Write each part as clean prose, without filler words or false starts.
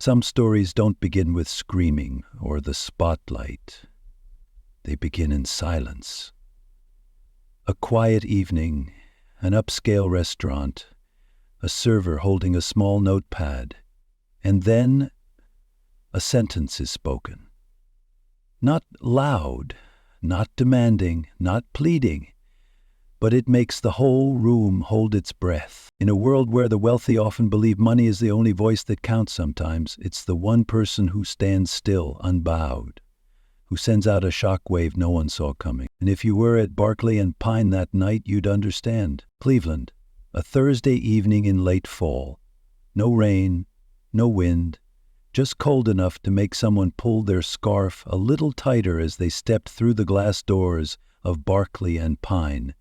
Some stories don't begin with screaming or the spotlight. They begin in silence. A quiet evening, an upscale restaurant, a server holding a small notepad, and then a sentence is spoken. Not loud, not demanding, not pleading, but it makes the whole room hold its breath. In a world where the wealthy often believe money is the only voice that counts sometimes, it's the one person who stands still, unbowed, who sends out a shockwave no one saw coming. And if you were at Barclay and Pine that night, you'd understand. Cleveland, a Thursday evening in late fall. No rain, no wind, just cold enough to make someone pull their scarf a little tighter as they stepped through the glass doors of Barclay and Pine,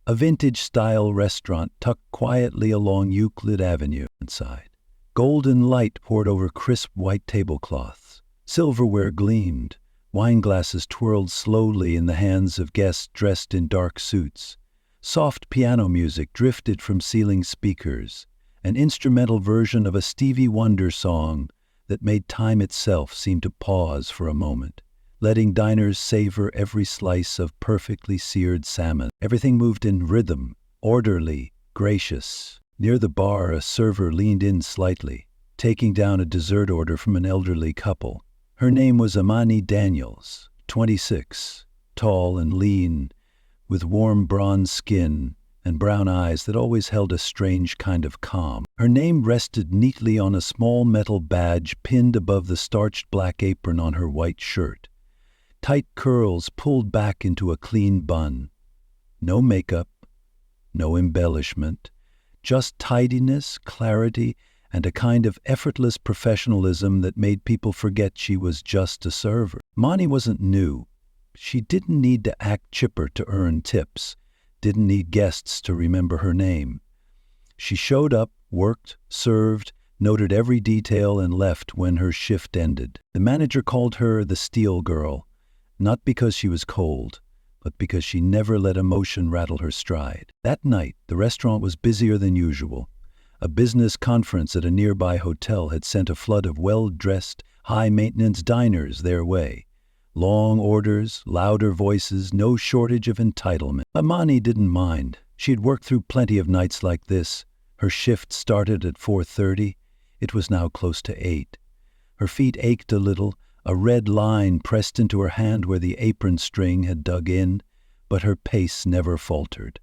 a vintage-style restaurant tucked quietly along Euclid Avenue inside. Golden light poured over crisp white tablecloths. Silverware gleamed. Wine glasses twirled slowly in the hands of guests dressed in dark suits. Soft piano music drifted from ceiling speakers, an instrumental version of a Stevie Wonder song that made time itself seem to pause for a moment, letting diners savor every slice of perfectly seared salmon. Everything moved in rhythm, orderly, gracious. Near the bar, a server leaned in slightly, taking down a dessert order from an elderly couple. Her name was Amani Daniels, 26, tall and lean, with warm bronze skin and brown eyes that always held a strange kind of calm. Her name rested neatly on a small metal badge pinned above the starched black apron on her white shirt. Tight curls pulled back into a clean bun. No makeup, no embellishment, just tidiness, clarity, and a kind of effortless professionalism that made people forget she was just a server. Mani wasn't new. She didn't need to act chipper to earn tips, didn't need guests to remember her name. She showed up, worked, served, noted every detail, and left when her shift ended. The manager called her the Steel Girl, not because she was cold, but because she never let emotion rattle her stride. That night, the restaurant was busier than usual. A business conference at a nearby hotel had sent a flood of well-dressed, high-maintenance diners their way. Long orders, louder voices, no shortage of entitlement. Amani didn't mind. She'd worked through plenty of nights like this. Her shift started at 4:30. It was now close to 8. Her feet ached a little, a red line pressed into her hand where the apron string had dug in, but her pace never faltered.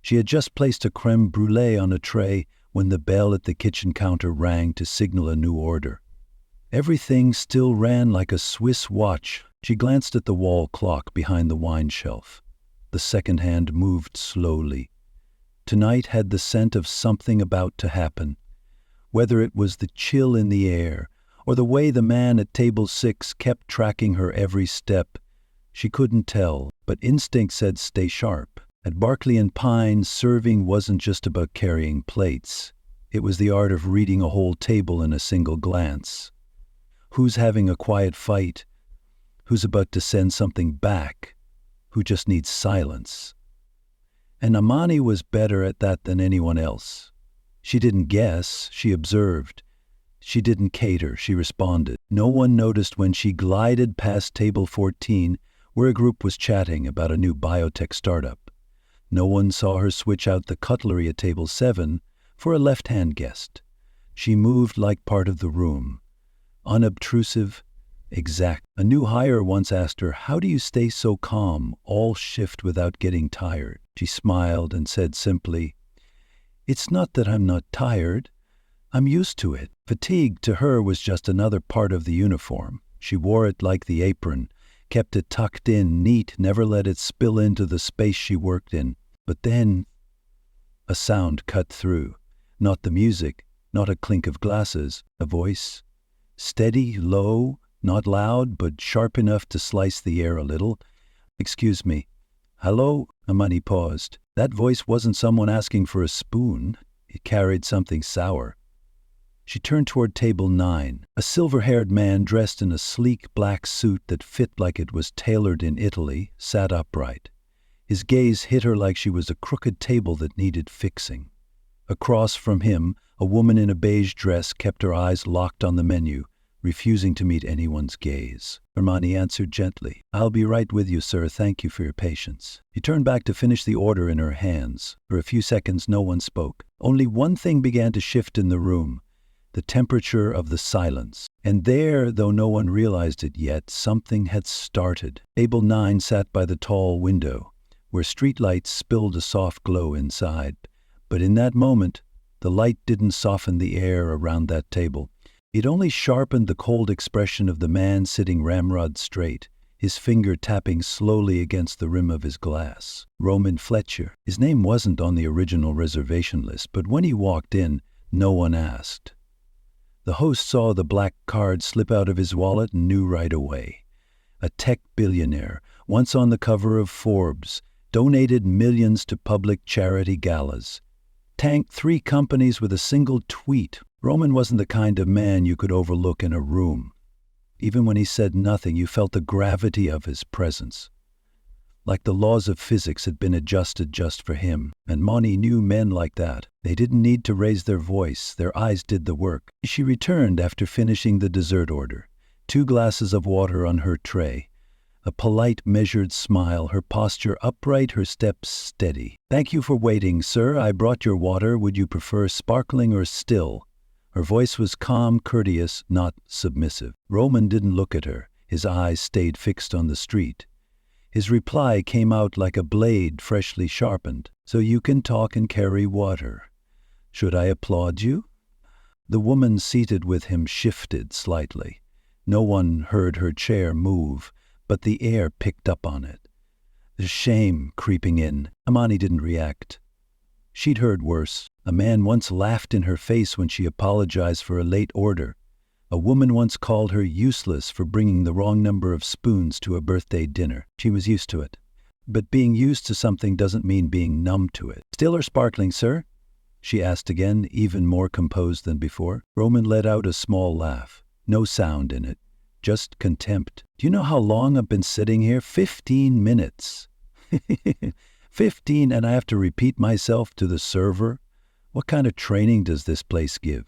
She had just placed a crème brûlée on a tray when the bell at the kitchen counter rang to signal a new order. Everything still ran like a Swiss watch. She glanced at the wall clock behind the wine shelf. The second hand moved slowly. Tonight had the scent of something about to happen. Whether it was the chill in the air, or the way the man at table 6 kept tracking her every step, she couldn't tell, but instinct said stay sharp. At Barclay and Pine, serving wasn't just about carrying plates. It was the art of reading a whole table in a single glance. Who's having a quiet fight? Who's about to send something back? Who just needs silence? And Amani was better at that than anyone else. She didn't guess, she observed. She didn't cater, she responded. No one noticed when she glided past table 14, where a group was chatting about a new biotech startup. No one saw her switch out the cutlery at table 7 for a left-hand guest. She moved like part of the room, unobtrusive, exact. A new hire once asked her, "How do you stay so calm, all shift without getting tired?" She smiled and said simply, "It's not that I'm not tired. I'm used to it." Fatigue to her was just another part of the uniform. She wore it like the apron, kept it tucked in, neat, never let it spill into the space she worked in. But then a sound cut through. Not the music, not a clink of glasses, a voice. Steady, low, not loud, but sharp enough to slice the air a little. "Excuse me." "Hello?" Amani paused. That voice wasn't someone asking for a spoon. It carried something sour. She turned toward table 9. A silver-haired man dressed in a sleek black suit that fit like it was tailored in Italy sat upright. His gaze hit her like she was a crooked table that needed fixing. Across from him, A woman in a beige dress kept her eyes locked on the menu, refusing to meet anyone's gaze. Hermione answered gently, "I'll be right with you, sir. Thank you for your patience." She turned back to finish the order in her hands. For a few seconds, no one spoke. Only one thing began to shift in the room: the temperature of the silence. And there, though no one realized it yet, something had started. Table 9 sat by the tall window, where streetlights spilled a soft glow inside. But in that moment, the light didn't soften the air around that table. It only sharpened the cold expression of the man sitting ramrod straight, his finger tapping slowly against the rim of his glass. Roman Fletcher. His name wasn't on the original reservation list, but when he walked in, no one asked. The host saw the black card slip out of his wallet and knew right away. A tech billionaire, once on the cover of Forbes, donated millions to public charity galas, tanked 3 companies with a single tweet. Roman wasn't the kind of man you could overlook in a room. Even when he said nothing, you felt the gravity of his presence. Like the laws of physics had been adjusted just for him. And Monty knew men like that. They didn't need to raise their voice. Their eyes did the work. She returned after finishing the dessert order. 2 glasses of water on her tray. A polite, measured smile, her posture upright, her steps steady. "Thank you for waiting, sir. I brought your water. Would you prefer sparkling or still?" Her voice was calm, courteous, not submissive. Roman didn't look at her. His eyes stayed fixed on the street. His reply came out like a blade freshly sharpened. "So you can talk and carry water. Should I applaud you?" The woman seated with him shifted slightly. No one heard her chair move, but the air picked up on it. The shame creeping in. Hermione didn't react. She'd heard worse. A man once laughed in her face when she apologized for a late order. A woman once called her useless for bringing the wrong number of spoons to a birthday dinner. She was used to it. But being used to something doesn't mean being numb to it. "Still or sparkling, sir?" she asked again, even more composed than before. Roman let out a small laugh. No sound in it. Just contempt. "Do you know how long I've been sitting here? 15 minutes. 15, and I have to repeat myself to the server? What kind of training does this place give?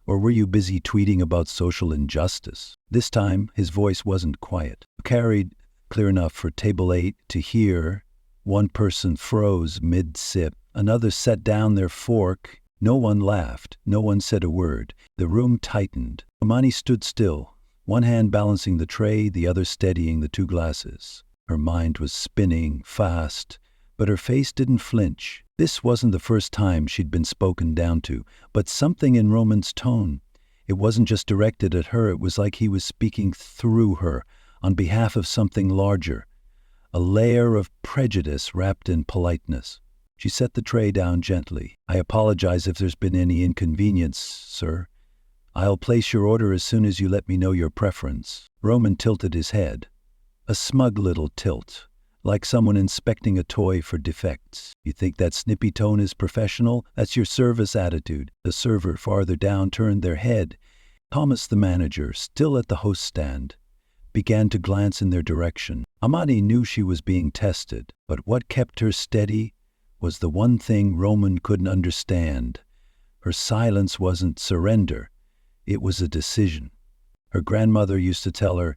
Or were you busy tweeting about social injustice?" This time, his voice wasn't quiet. Carried clear enough for table 8 to hear. One person froze mid-sip. Another set down their fork. No one laughed. No one said a word. The room tightened. Hermione stood still, one hand balancing the tray, the other steadying the 2 glasses. Her mind was spinning fast, but her face didn't flinch. This wasn't the first time she'd been spoken down to, but something in Roman's tone. It wasn't just directed at her, it was like he was speaking through her, on behalf of something larger. A layer of prejudice wrapped in politeness. She set the tray down gently. "I apologize if there's been any inconvenience, sir. I'll place your order as soon as you let me know your preference." Roman tilted his head. A smug little tilt, like someone inspecting a toy for defects. "You think that snippy tone is professional? That's your service attitude." The server farther down turned their head. Thomas, the manager, still at the host stand, began to glance in their direction. Hermione knew she was being tested, but what kept her steady was the one thing Roman couldn't understand. Her silence wasn't surrender. It was a decision. Her grandmother used to tell her,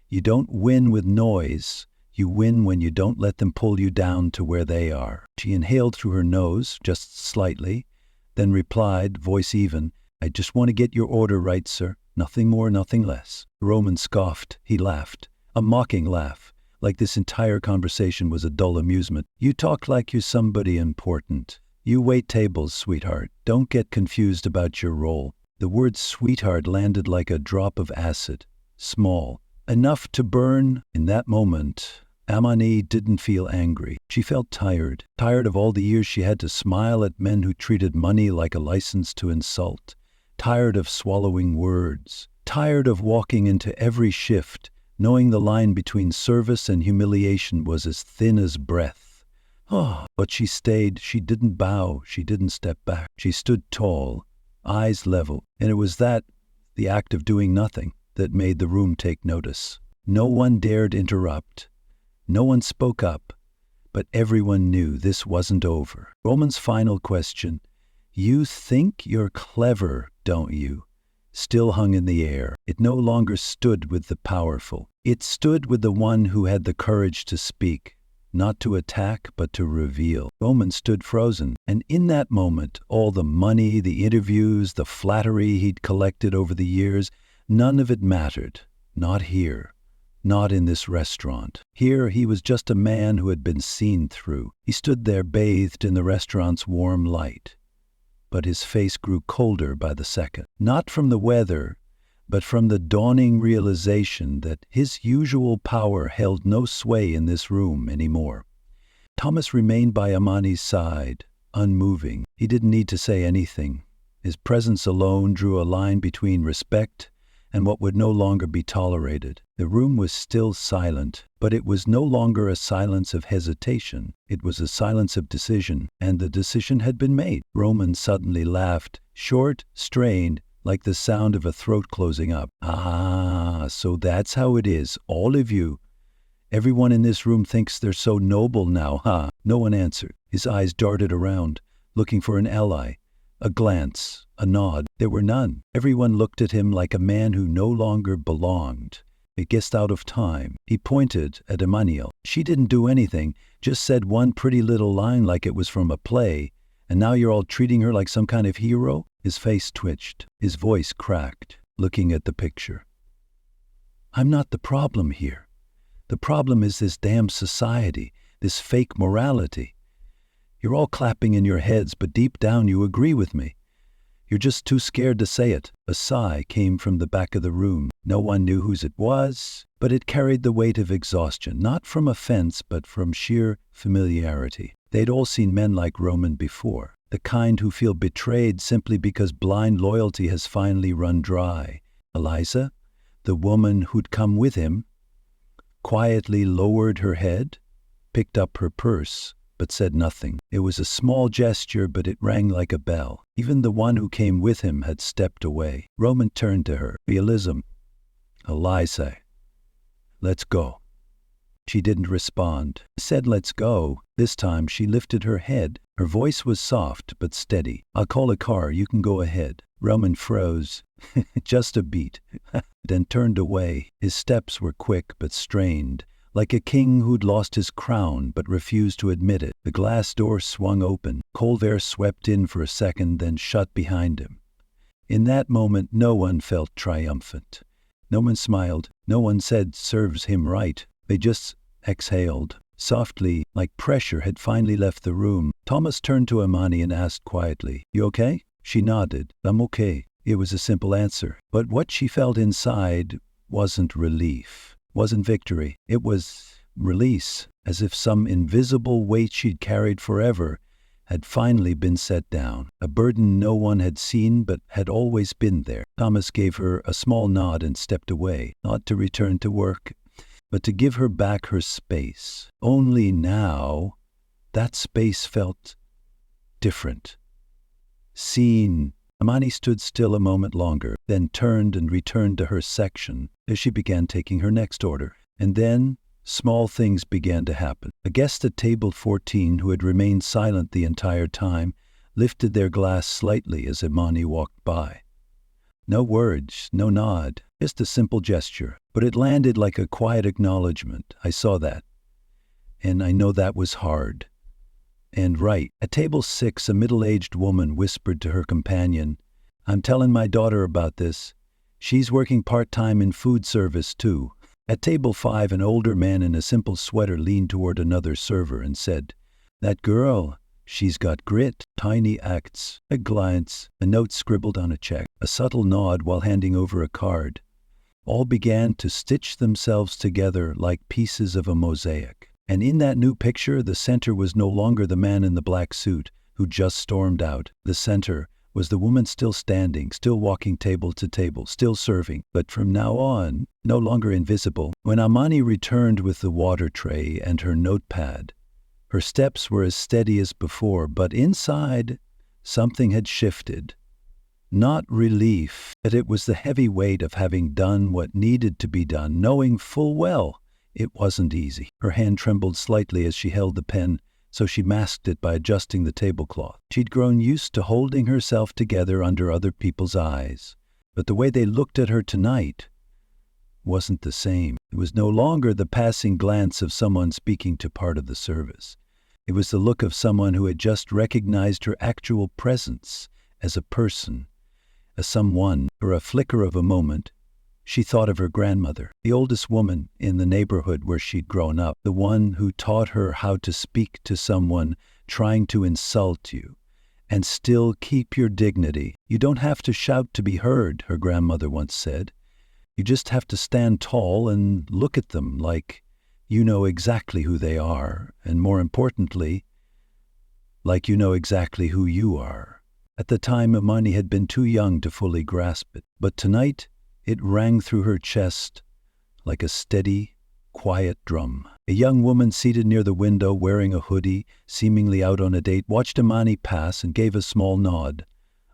"You don't win with noise. You win when you don't let them pull you down to where they are." She inhaled through her nose, just slightly, then replied, voice even, "I just want to get your order right, sir. Nothing more, nothing less." Roman scoffed. He laughed. A mocking laugh, like this entire conversation was a dull amusement. "You talk like you're somebody important. You wait tables, sweetheart. Don't get confused about your role." The word sweetheart landed like a drop of acid. Small. Enough to burn. In that moment, Hermione didn't feel angry. She felt tired. Tired of all the years she had to smile at men who treated money like a license to insult. Tired of swallowing words. Tired of walking into every shift, knowing the line between service and humiliation was as thin as breath. But she stayed. She didn't bow. She didn't step back. She stood tall, eyes level, and it was the act of doing nothing, that made the room take notice. No one dared interrupt. No one spoke up, but everyone knew this wasn't over. Roman's final question, "You think you're clever, don't you?" still hung in the air. It no longer stood with the powerful. It stood with the one who had the courage to speak, not to attack, but to reveal. Roman stood frozen, and in that moment, all the money, the interviews, the flattery he'd collected over the years, none of it mattered. Not here. Not in this restaurant. Here he was just a man who had been seen through. He stood there bathed in the restaurant's warm light. But his face grew colder by the second. Not from the weather, but from the dawning realization that his usual power held no sway in this room anymore. Thomas remained by Amani's side, unmoving. He didn't need to say anything. His presence alone drew a line between respect and what would no longer be tolerated. The room was still silent, but it was no longer a silence of hesitation. It was a silence of decision, and the decision had been made. Roman suddenly laughed, short, strained, like the sound of a throat closing up. "Ah, so that's how it is, all of you. Everyone in this room thinks they're so noble now, huh?" No one answered. His eyes darted around, looking for an ally. A glance, a nod. There were none. Everyone looked at him like a man who no longer belonged. A guest out of time. He pointed at Emmanuel. "She didn't do anything, just said one pretty little line like it was from a play, and now you're all treating her like some kind of hero?" His face twitched. His voice cracked, looking at the picture. "I'm not the problem here. The problem is this damn society, this fake morality. You're all clapping in your heads, but deep down you agree with me. You're just too scared to say it." A sigh came from the back of the room. No one knew whose it was, but it carried the weight of exhaustion, not from offense, but from sheer familiarity. They'd all seen men like Roman before, the kind who feel betrayed simply because blind loyalty has finally run dry. Eliza, the woman who'd come with him, quietly lowered her head, picked up her purse, but said nothing. It was a small gesture, but it rang like a bell. Even the one who came with him had stepped away. Roman turned to her. "Realism. Eliza, let's go." She didn't respond. He said, "Let's go." This time she lifted her head. Her voice was soft but steady. "I'll call a car. You can go ahead." Roman froze. Just a beat. Then turned away. His steps were quick but strained, like a king who'd lost his crown but refused to admit it. The glass door swung open. Cold air swept in for a second, then shut behind him. In that moment, no one felt triumphant. No one smiled. No one said, "Serves him right." They just exhaled. Softly, like pressure had finally left the room. Thomas turned to Amani and asked quietly, "You okay?" She nodded. "I'm okay." It was a simple answer. But what she felt inside wasn't relief, wasn't victory. It was release, as if some invisible weight she'd carried forever had finally been set down. A burden no one had seen but had always been there. Thomas gave her a small nod and stepped away, not to return to work, but to give her back her space. Only now, that space felt different. Seen. Amani stood still a moment longer, then turned and returned to her section as she began taking her next order. And then, small things began to happen. A guest at table 14, who had remained silent the entire time, lifted their glass slightly as Amani walked by. No words, no nod, just a simple gesture. But it landed like a quiet acknowledgement. I saw that. And I know that was hard. And right. At table 6, a middle-aged woman whispered to her companion, "I'm telling my daughter about this. She's working part-time in food service, too." At table 5, an older man in a simple sweater leaned toward another server and said, "That girl, she's got grit." Tiny acts, a glance, a note scribbled on a check, a subtle nod while handing over a card, all began to stitch themselves together like pieces of a mosaic. And in that new picture, the center was no longer the man in the black suit who just stormed out. The center was the woman still standing, still walking table to table, still serving, but from now on, no longer invisible. When Amani returned with the water tray and her notepad, her steps were as steady as before, but inside, something had shifted. Not relief, but it was the heavy weight of having done what needed to be done, knowing full well it wasn't easy. Her hand trembled slightly as she held the pen, so she masked it by adjusting the tablecloth. She'd grown used to holding herself together under other people's eyes, but the way they looked at her tonight wasn't the same. It was no longer the passing glance of someone speaking to part of the service. It was the look of someone who had just recognized her actual presence as a person, as someone. For a flicker of a moment, she thought of her grandmother, the oldest woman in the neighborhood where she'd grown up, the one who taught her how to speak to someone trying to insult you and still keep your dignity. You don't have to shout to be heard, her grandmother once said. You just have to stand tall and look at them like you know exactly who they are, and more importantly, like you know exactly who you are. At the time, Imani had been too young to fully grasp it, but tonight it rang through her chest like a steady, quiet drum. A young woman seated near the window, wearing a hoodie, seemingly out on a date, watched Imani pass and gave a small nod,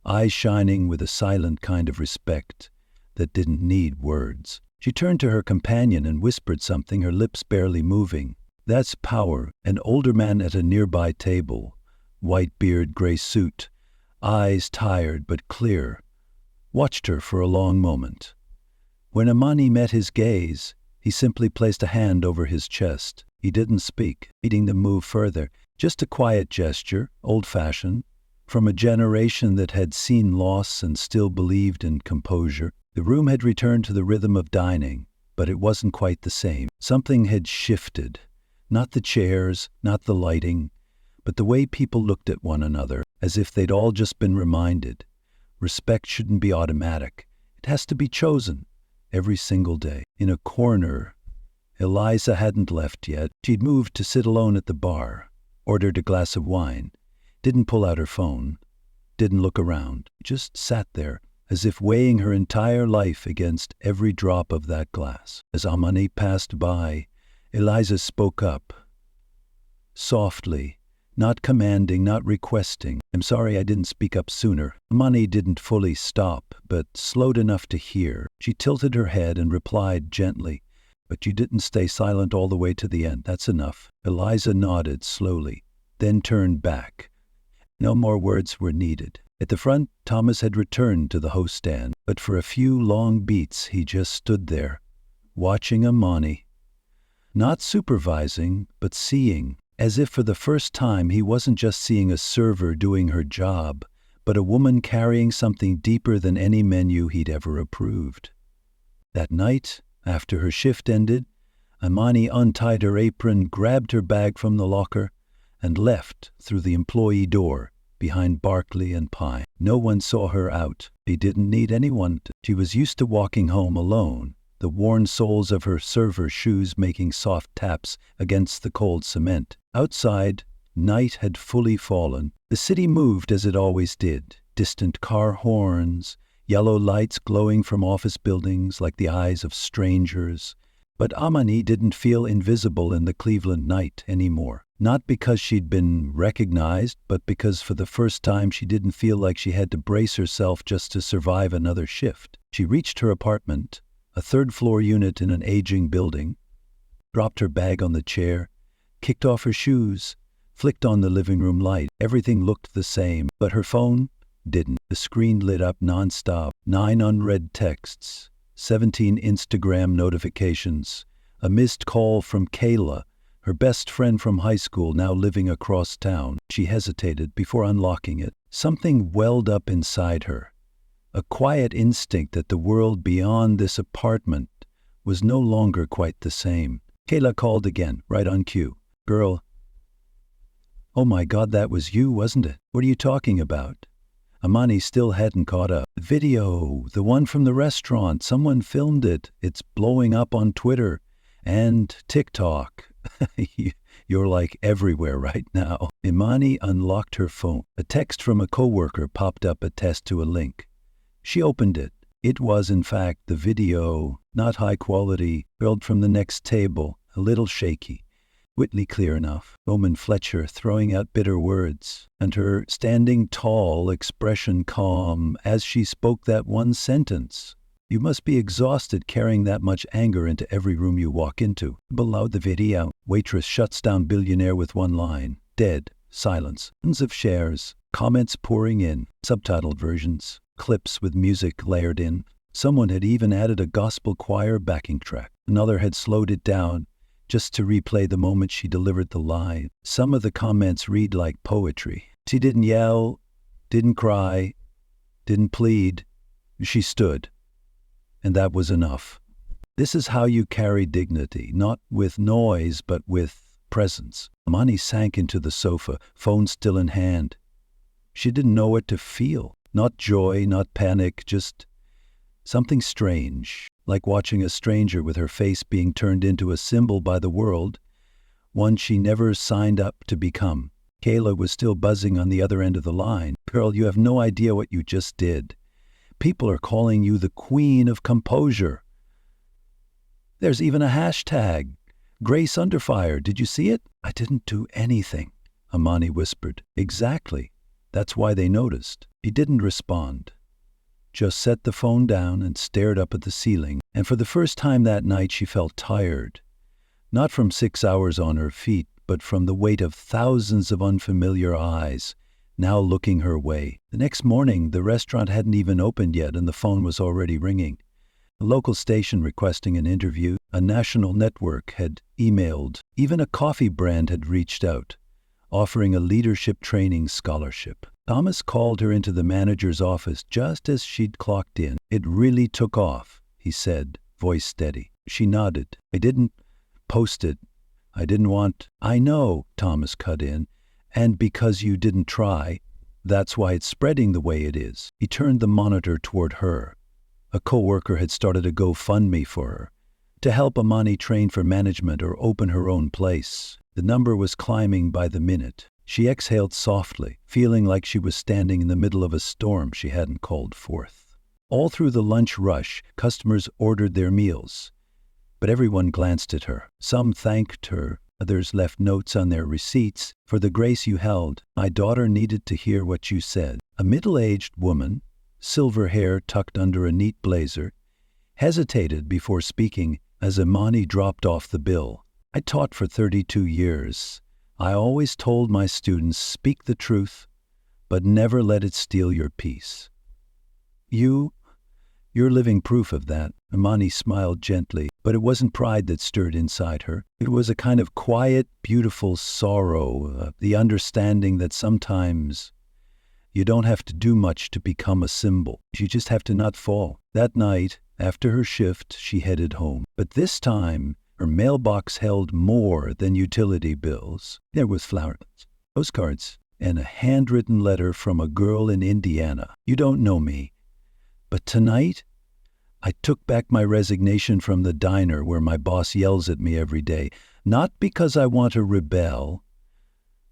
eyes shining with a silent kind of respect that didn't need words. She turned to her companion and whispered something, her lips barely moving. That's power. An older man at a nearby table, white beard, gray suit, eyes tired but clear, watched her for a long moment. When Imani met his gaze, he simply placed a hand over his chest. He didn't speak, needing to move further, just a quiet gesture, old-fashioned, from a generation that had seen loss and still believed in composure. The room had returned to the rhythm of dining, but it wasn't quite the same. Something had shifted. Not the chairs, not the lighting, but the way people looked at one another, as if they'd all just been reminded. Respect shouldn't be automatic. It has to be chosen every single day. In a corner, Eliza hadn't left yet. She'd moved to sit alone at the bar, ordered a glass of wine, didn't pull out her phone, didn't look around, just sat there, as if weighing her entire life against every drop of that glass. As Imani passed by, Eliza spoke up, softly, not commanding, not requesting. I'm sorry I didn't speak up sooner. Imani didn't fully stop, but slowed enough to hear. She tilted her head and replied gently, but you didn't stay silent all the way to the end. That's enough. Eliza nodded slowly, then turned back. No more words were needed. At the front, Thomas had returned to the host stand, but for a few long beats he just stood there, watching Imani, not supervising, but seeing, as if for the first time he wasn't just seeing a server doing her job, but a woman carrying something deeper than any menu he'd ever approved. That night, after her shift ended, Imani untied her apron, grabbed her bag from the locker, and left through the employee door behind Barkley and Pine. No one saw her out. She didn't need anyone to. She was used to walking home alone, the worn soles of her server shoes making soft taps against the cold cement. Outside, night had fully fallen. The city moved as it always did. Distant car horns, yellow lights glowing from office buildings like the eyes of strangers. But Imani didn't feel invisible in the Cleveland night anymore. Not because she'd been recognized, but because for the first time she didn't feel like she had to brace herself just to survive another shift. She reached her apartment, a third-floor unit in an aging building, dropped her bag on the chair, kicked off her shoes, flicked on the living room light. Everything looked the same, but her phone didn't. The screen lit up nonstop. 9 unread texts, 17 Instagram notifications, a missed call from Kayla, her best friend from high school now living across town. She hesitated before unlocking it. Something welled up inside her, a quiet instinct that the world beyond this apartment was no longer quite the same. Kayla called again, right on cue. Girl, oh my God, that was you, wasn't it? What are you talking about? Imani still hadn't caught up. The video, the one from the restaurant, someone filmed it. It's blowing up on Twitter and TikTok. You're like everywhere right now. Imani unlocked her phone. A text from a coworker popped up, attached to a link. She opened it. It was, in fact, the video, not high quality, hurled from the next table, a little shaky. Whitley clear enough. Roman Fletcher throwing out bitter words, and her standing tall, expression calm as she spoke that one sentence. You must be exhausted carrying that much anger into every room you walk into. Below the video, waitress shuts down Billionaire with one line. Dead silence. Tons of shares, comments pouring in, subtitled versions, clips with music layered in. Someone had even added a gospel choir backing track. Another had slowed it down just to replay the moment she delivered the line. Some of the comments read like poetry. She didn't yell, didn't cry, didn't plead. She stood. And that was enough. This is how you carry dignity, not with noise, but with presence. Amani sank into the sofa, phone still in hand. She didn't know what to feel. Not joy, not panic, just something strange, like watching a stranger with her face being turned into a symbol by the world, one she never signed up to become. Kayla was still buzzing on the other end of the line. Girl, you have no idea what you just did. People are calling you the queen of composure. There's even a hashtag. Grace under fire. Did you see it? I didn't do anything, Amani whispered. Exactly. That's why they noticed. He didn't respond. Just set the phone down and stared up at the ceiling. And for the first time that night she felt tired. Not from 6 hours on her feet, but from the weight of thousands of unfamiliar eyes now looking her way. The next morning, the restaurant hadn't even opened yet and the phone was already ringing. A local station requesting an interview, a national network had emailed, even a coffee brand had reached out, offering a leadership training scholarship. Thomas called her into the manager's office just as she'd clocked in. It really took off, he said, voice steady. She nodded. I didn't post it. I didn't want... I know, Thomas cut in. And because you didn't try, that's why it's spreading the way it is. He turned the monitor toward her. A coworker had started a GoFundMe for her, to help Amani train for management or open her own place. The number was climbing by the minute. She exhaled softly, feeling like she was standing in the middle of a storm she hadn't called forth. All through the lunch rush, customers ordered their meals. But everyone glanced at her. Some thanked her. Others left notes on their receipts. For the grace you held, my daughter needed to hear what you said. A middle-aged woman, silver hair tucked under a neat blazer, hesitated before speaking as Amani dropped off the bill. I taught for 32 years. I always told my students, speak the truth, but never let it steal your peace. You're living proof of that. Amani smiled gently, but it wasn't pride that stirred inside her. It was a kind of quiet, beautiful sorrow, the understanding that sometimes you don't have to do much to become a symbol. You just have to not fall. That night, after her shift, she headed home. But this time, her mailbox held more than utility bills. There was flowers, postcards, and a handwritten letter from a girl in Indiana. You don't know me, but tonight, I took back my resignation from the diner where my boss yells at me every day, not because I want to rebel,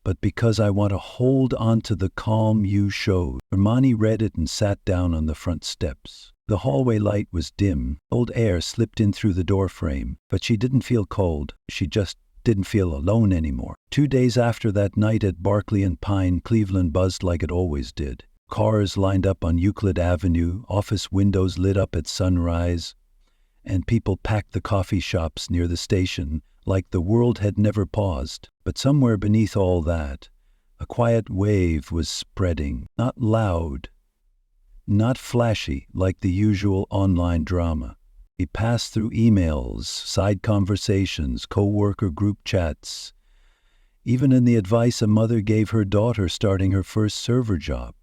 but because I want to hold on to the calm you showed. Amani read it and sat down on the front steps. The hallway light was dim. Cold air slipped in through the door frame, but she didn't feel cold. She just didn't feel alone anymore. 2 days after that night at Barclay and Pine, Cleveland buzzed like it always did. Cars lined up on Euclid Avenue, office windows lit up at sunrise, and people packed the coffee shops near the station like the world had never paused. But somewhere beneath all that, a quiet wave was spreading, not loud, not flashy like the usual online drama. It passed through emails, side conversations, co-worker group chats, even in the advice a mother gave her daughter starting her first server job.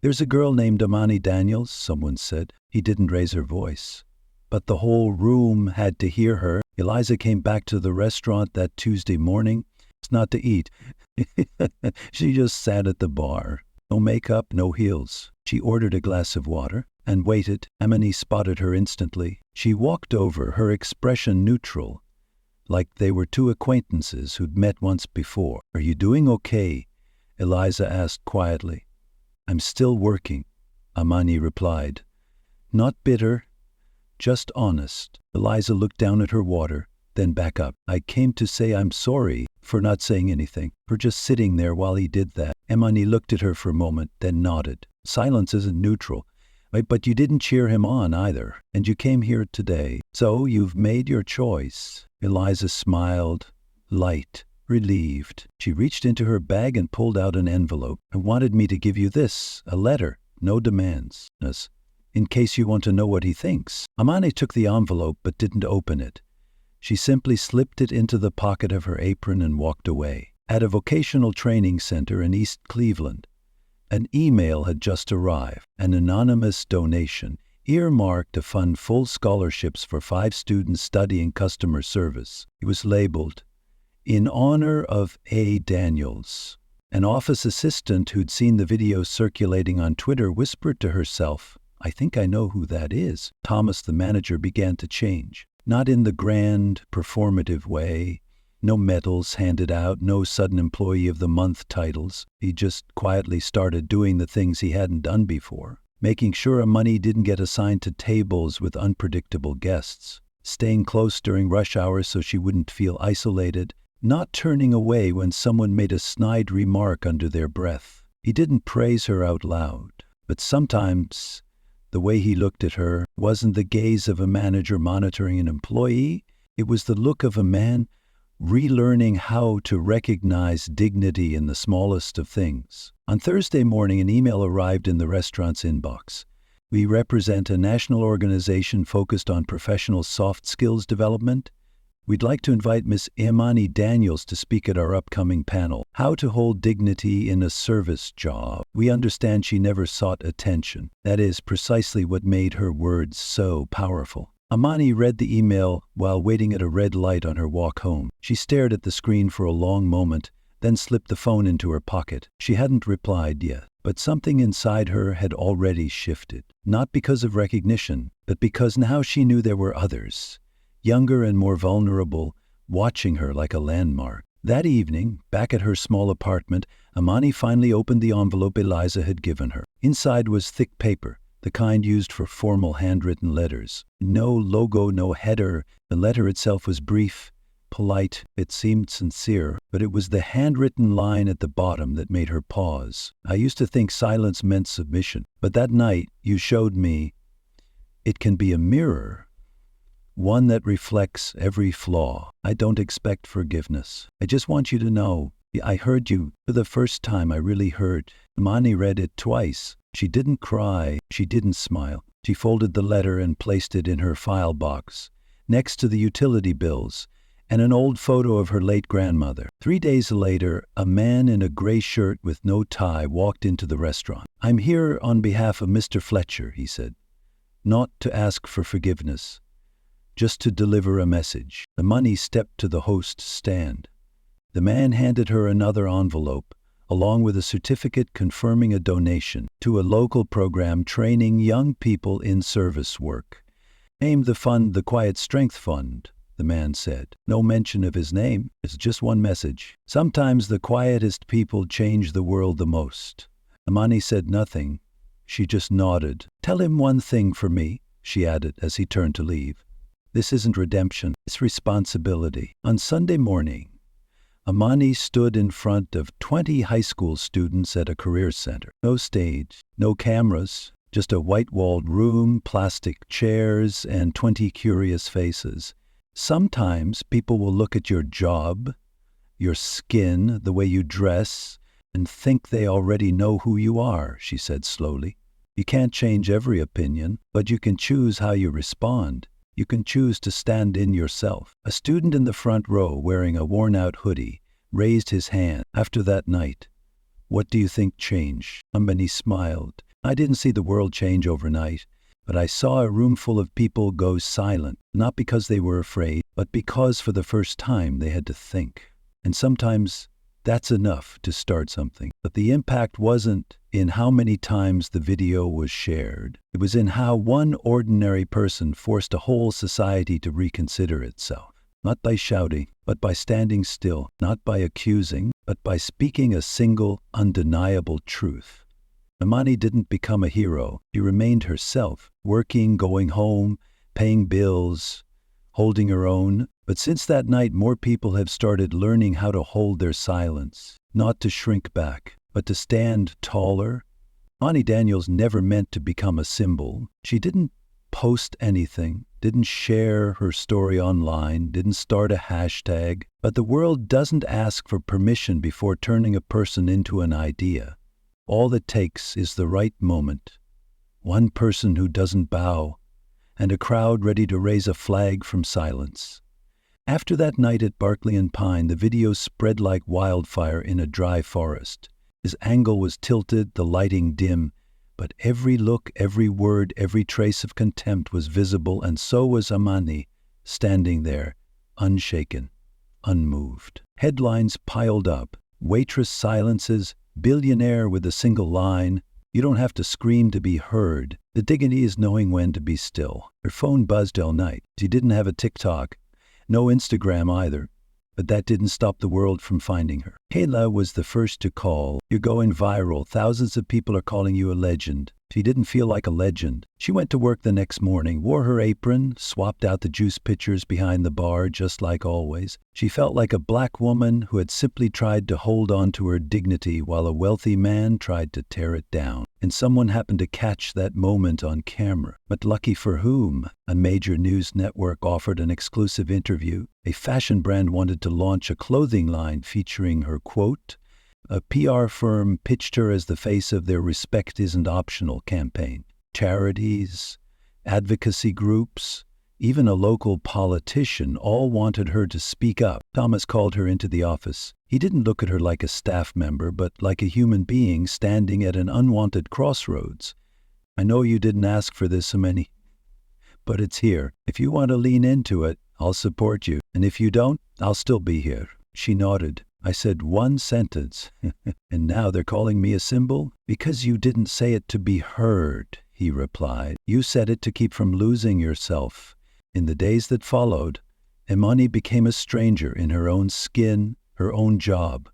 There's a girl named Amani Daniels, someone said. He didn't raise her voice. But the whole room had to hear her. Eliza came back to the restaurant that Tuesday morning. It's not to eat. She just sat at the bar. No makeup, no heels. She ordered a glass of water and waited. Amani spotted her instantly. She walked over, her expression neutral, like they were two acquaintances who'd met once before. Are you doing okay? Eliza asked quietly. I'm still working, Amani replied. Not bitter, just honest. Eliza looked down at her water, then back up. I came to say I'm sorry for not saying anything, for just sitting there while he did that. Amani looked at her for a moment, then nodded. Silence isn't neutral. But you didn't cheer him on either, and you came here today. So you've made your choice. Eliza smiled, light, Relieved, she reached into her bag and pulled out an envelope. "I wanted me to give you this, a letter, no demands, in case you want to know what he thinks." Amani took the envelope but didn't open it. She simply slipped it into the pocket of her apron and walked away. At a vocational training center in East Cleveland, an email had just arrived, an anonymous donation earmarked to fund full scholarships for 5 students studying customer service. It was labeled, "In honor of A. Daniels." An office assistant who'd seen the video circulating on Twitter whispered to herself, "I think I know who that is." Thomas, the manager, began to change. Not in the grand, performative way. No medals handed out, no sudden Employee of the Month titles. He just quietly started doing the things he hadn't done before. Making sure Amani didn't get assigned to tables with unpredictable guests. Staying close during rush hours so she wouldn't feel isolated. Not turning away when someone made a snide remark under their breath. He didn't praise her out loud, but sometimes the way he looked at her wasn't the gaze of a manager monitoring an employee. It was the look of a man relearning how to recognize dignity in the smallest of things. On Thursday morning, an email arrived in the restaurant's inbox. "We represent a national organization focused on professional soft skills development. We'd like to invite Ms. Amani Daniels to speak at our upcoming panel, How to Hold Dignity in a Service Job. We understand she never sought attention. That is precisely what made her words so powerful." Amani read the email while waiting at a red light on her walk home. She stared at the screen for a long moment, then slipped the phone into her pocket. She hadn't replied yet, but something inside her had already shifted. Not because of recognition, but because now she knew there were others, younger and more vulnerable, watching her like a landmark. That evening, back at her small apartment, Amani finally opened the envelope Eliza had given her. Inside was thick paper, the kind used for formal handwritten letters. No logo, no header. The letter itself was brief, polite. It seemed sincere, but it was the handwritten line at the bottom that made her pause. "I used to think silence meant submission, but that night you showed me it can be a mirror. One that reflects every flaw. I don't expect forgiveness. I just want you to know, I heard you. For the first time, I really heard." Amani read it twice. She didn't cry. She didn't smile. She folded the letter and placed it in her file box, next to the utility bills and an old photo of her late grandmother. 3 days later, a man in a gray shirt with no tie walked into the restaurant. "I'm here on behalf of Mr. Fletcher," he said. "Not to ask for forgiveness, just to deliver a message." Amani stepped to the host's stand. The man handed her another envelope, along with a certificate confirming a donation to a local program training young people in service work. "Name the fund the Quiet Strength Fund," the man said. No mention of his name. It's just one message. "Sometimes the quietest people change the world the most." Amani said nothing. She just nodded. "Tell him one thing for me," she added as he turned to leave. "This isn't redemption, it's responsibility." On Sunday morning, Amani stood in front of 20 high school students at a career center. No stage, no cameras, just a white-walled room, plastic chairs, and 20 curious faces. "Sometimes people will look at your job, your skin, the way you dress, and think they already know who you are," she said slowly. "You can't change every opinion, but you can choose how you respond. You can choose to stand in yourself." A student in the front row, wearing a worn-out hoodie, raised his hand. "After that night, what do you think changed?" Amani smiled. "I didn't see the world change overnight, but I saw a room full of people go silent, not because they were afraid, but because for the first time they had to think. And sometimes that's enough to start something." But the impact wasn't in how many times the video was shared. It was in how one ordinary person forced a whole society to reconsider itself. Not by shouting, but by standing still. Not by accusing, but by speaking a single, undeniable truth. Amani didn't become a hero. She remained herself, working, going home, paying bills, holding her own. But since that night, more people have started learning how to hold their silence, not to shrink back, but to stand taller. Amani Daniels never meant to become a symbol. She didn't post anything. didn't share her story online, didn't start a hashtag. But the world doesn't ask for permission before turning a person into an idea. All it takes is the right moment, one person who doesn't bow, and a crowd ready to raise a flag from silence. After that night at Barclay and Pine, the video spread like wildfire in a dry forest. His angle was tilted, the lighting dim, but every look, every word, every trace of contempt was visible, and so was Amani, standing there, unshaken, unmoved. Headlines piled up. Waitress silences, billionaire with a single line. You don't have to scream to be heard. The dignity is knowing when to be still. Her phone buzzed all night. She didn't have a TikTok, no Instagram either. But that didn't stop the world from finding her. Kayla was the first to call. You're going viral. Thousands of people are calling you a legend. She didn't feel like a legend. She went to work the next morning, wore her apron, swapped out the juice pitchers behind the bar just like always. She felt like a black woman who had simply tried to hold on to her dignity while a wealthy man tried to tear it down. And someone happened to catch that moment on camera. But lucky for whom? A major news network offered an exclusive interview. A fashion brand wanted to launch a clothing line featuring her quote. A PR firm pitched her as the face of their Respect Isn't Optional campaign. Charities, advocacy groups, even a local politician all wanted her to speak up. Thomas called her into the office. He didn't look at her like a staff member, but like a human being standing at an unwanted crossroads. I know you didn't ask for this, Amani, but it's here. If you want to lean into it, I'll support you. And if you don't, I'll still be here. She nodded. I said one sentence, and now they're calling me a symbol? Because you didn't say it to be heard, he replied. You said it to keep from losing yourself. In the days that followed, Imani became a stranger in her own skin, her own job.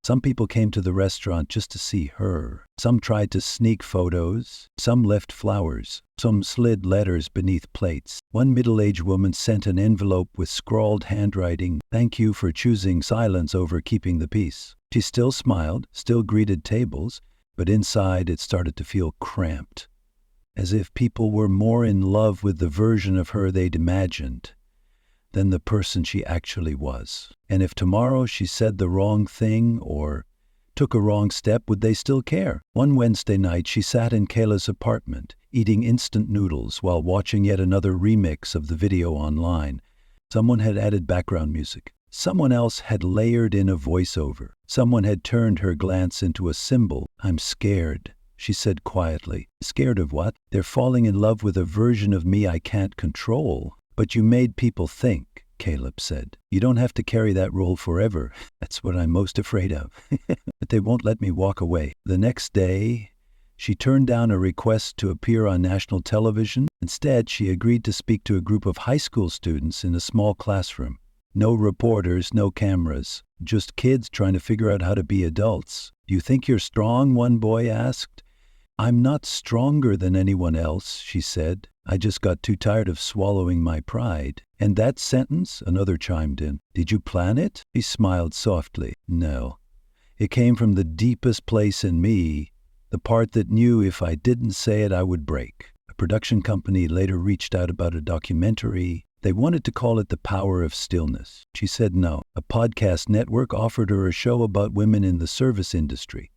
Some people came to the restaurant just to see her. Some tried to sneak photos. Some left flowers. Some slid letters beneath plates. One middle-aged woman sent an envelope with scrawled handwriting, "Thank you for choosing silence over keeping the peace." She still smiled, still greeted tables, but inside it started to feel cramped, as if people were more in love with the version of her they'd imagined than the person she actually was. And if tomorrow she said the wrong thing or took a wrong step, would they still care? One Wednesday night, she sat in Kayla's apartment, eating instant noodles while watching yet another remix of the video online. Someone had added background music. Someone else had layered in a voiceover. Someone had turned her glance into a symbol. "I'm scared," she said quietly. "Scared of what?" "They're falling in love with a version of me I can't control." "But you made people think," Caleb said. "You don't have to carry that role forever." That's what I'm most afraid of. But they won't let me walk away. The next day, she turned down a request to appear on national television. Instead, she agreed to speak to a group of high school students in a small classroom. No reporters, no cameras, just kids trying to figure out how to be adults. "Do you think you're strong?" one boy asked. "I'm not stronger than anyone else," she said. "I just got too tired of swallowing my pride." "And that sentence?" another chimed in. "Did you plan it?" He smiled softly. "No. It came from the deepest place in me, the part that knew if I didn't say it, I would break." A production company later reached out about a documentary. They wanted to call it The Power of Stillness. She said no. A podcast network offered her a show about women in the service industry.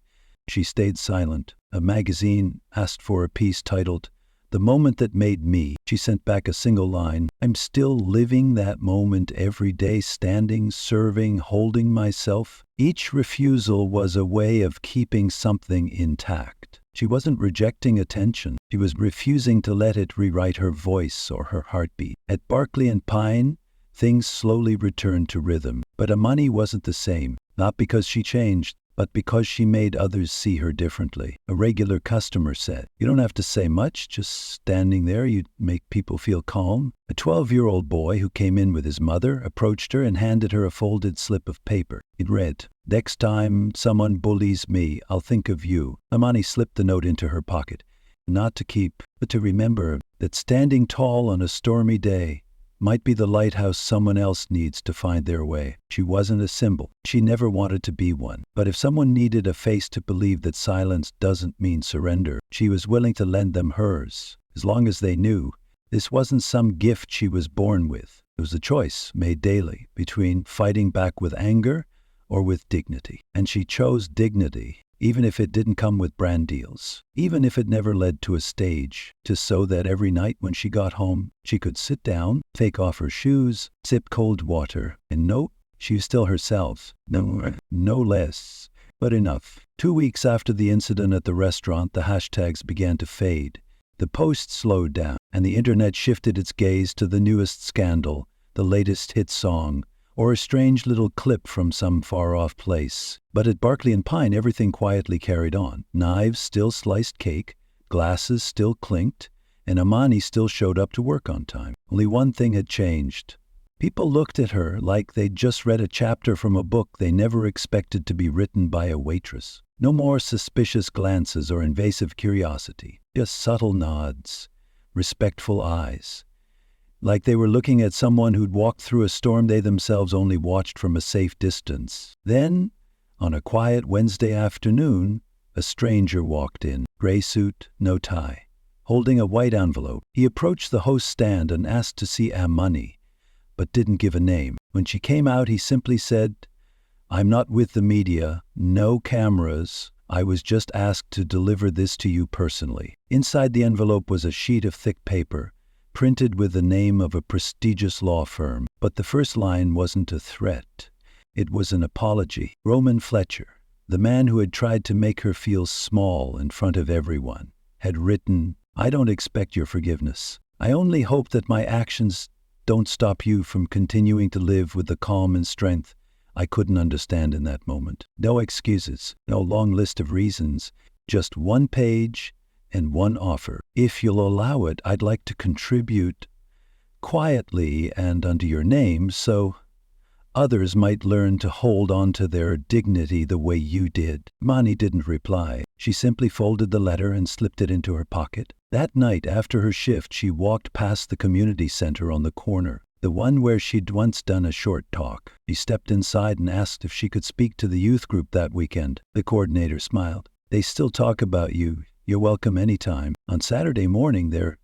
She stayed silent. A magazine asked for a piece titled "The Moment That Made Me." She sent back a single line. "I'm still living that moment every day, standing, serving, holding myself." Each refusal was a way of keeping something intact. She wasn't rejecting attention. She was refusing to let it rewrite her voice or her heartbeat. At Barclay and Pine, things slowly returned to rhythm. But Amani wasn't the same, not because she changed, but because she made others see her differently. A regular customer said, "You don't have to say much, just standing there, you make people feel calm." A 12-year-old boy who came in with his mother approached her and handed her a folded slip of paper. It read, "Next time someone bullies me, I'll think of you." Amani slipped the note into her pocket, not to keep, but to remember that standing tall on a stormy day might be the lighthouse someone else needs to find their way. She wasn't a symbol. She never wanted to be one. But if someone needed a face to believe that silence doesn't mean surrender, she was willing to lend them hers, as long as they knew This wasn't some gift she was born with. It was a choice made daily between fighting back with anger or with dignity. And she chose dignity, even if it didn't come with brand deals, even if it never led to a stage, just so that every night when she got home, she could sit down, take off her shoes, sip cold water, and know she was still herself. No less, but enough. 2 weeks after the incident at the restaurant, the hashtags began to fade. The posts slowed down, and the internet shifted its gaze to the newest scandal, the latest hit song, or a strange little clip from some far-off place. But at Barclay and Pine, everything quietly carried on. Knives still sliced cake, glasses still clinked, and Amani still showed up to work on time. Only one thing had changed. People looked at her like they'd just read a chapter from a book they never expected to be written by a waitress. No more suspicious glances or invasive curiosity, just subtle nods, respectful eyes, like they were looking at someone who'd walked through a storm they themselves only watched from a safe distance. Then, on a quiet Wednesday afternoon, a stranger walked in, gray suit, no tie, holding a white envelope. He approached the host's stand and asked to see Amani, but didn't give a name. When she came out, he simply said, "I'm not with the media, no cameras. I was just asked to deliver this to you personally." Inside the envelope was a sheet of thick paper, printed with the name of a prestigious law firm. But the first line wasn't a threat. It was an apology. Roman Fletcher, the man who had tried to make her feel small in front of everyone, had written, "I don't expect your forgiveness. I only hope that my actions don't stop you from continuing to live with the calm and strength I couldn't understand in that moment." No excuses, no long list of reasons, just one page and one offer. "If you'll allow it, I'd like to contribute quietly and under your name so others might learn to hold on to their dignity the way you did." Mani didn't reply. She simply folded the letter and slipped it into her pocket. That night, after her shift, she walked past the community center on the corner, the one where she'd once done a short talk. She stepped inside and asked if she could speak to the youth group that weekend. The coordinator smiled. "They still talk about you. You're welcome anytime." On Saturday morning, there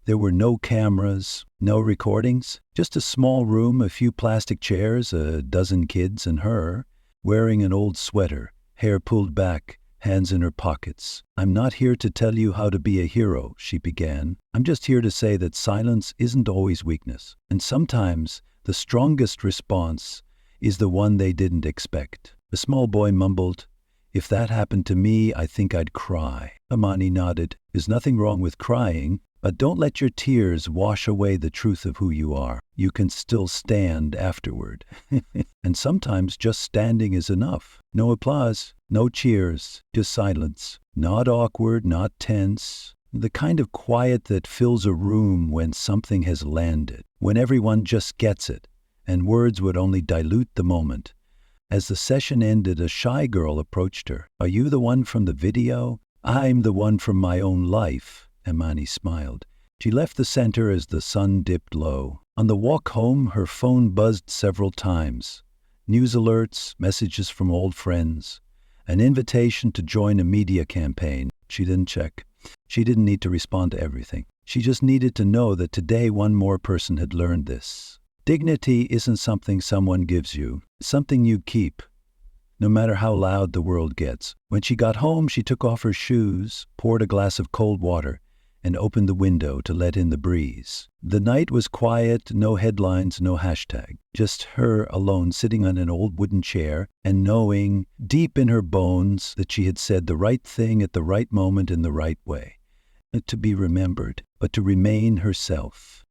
were no cameras, no recordings, just a small room, a few plastic chairs, a dozen kids, and her, wearing an old sweater, hair pulled back, hands in her pockets. "I'm not here to tell you how to be a hero," she began. "I'm just here to say that silence isn't always weakness. And sometimes the strongest response is the one they didn't expect." The small boy mumbled, "If that happened to me, I think I'd cry." Amani nodded. "There's nothing wrong with crying, but don't let your tears wash away the truth of who you are. You can still stand afterward." And sometimes just standing is enough. No applause, no cheers, just silence. Not awkward, not tense. The kind of quiet that fills a room when something has landed, when everyone just gets it, and words would only dilute the moment. As the session ended, a shy girl approached her. "Are you the one from the video?" "I'm the one from my own life," Amani smiled. She left the center as the sun dipped low. On the walk home, her phone buzzed several times. News alerts, messages from old friends, an invitation to join a media campaign. She didn't check. She didn't need to respond to everything. She just needed to know that today one more person had learned this. Dignity isn't something someone gives you. It's something you keep, no matter how loud the world gets. When she got home, she took off her shoes, poured a glass of cold water, and opened the window to let in the breeze. The night was quiet, no headlines, no hashtag. Just her alone sitting on an old wooden chair and knowing deep in her bones that she had said the right thing at the right moment in the right way. Not to be remembered, but to remain herself.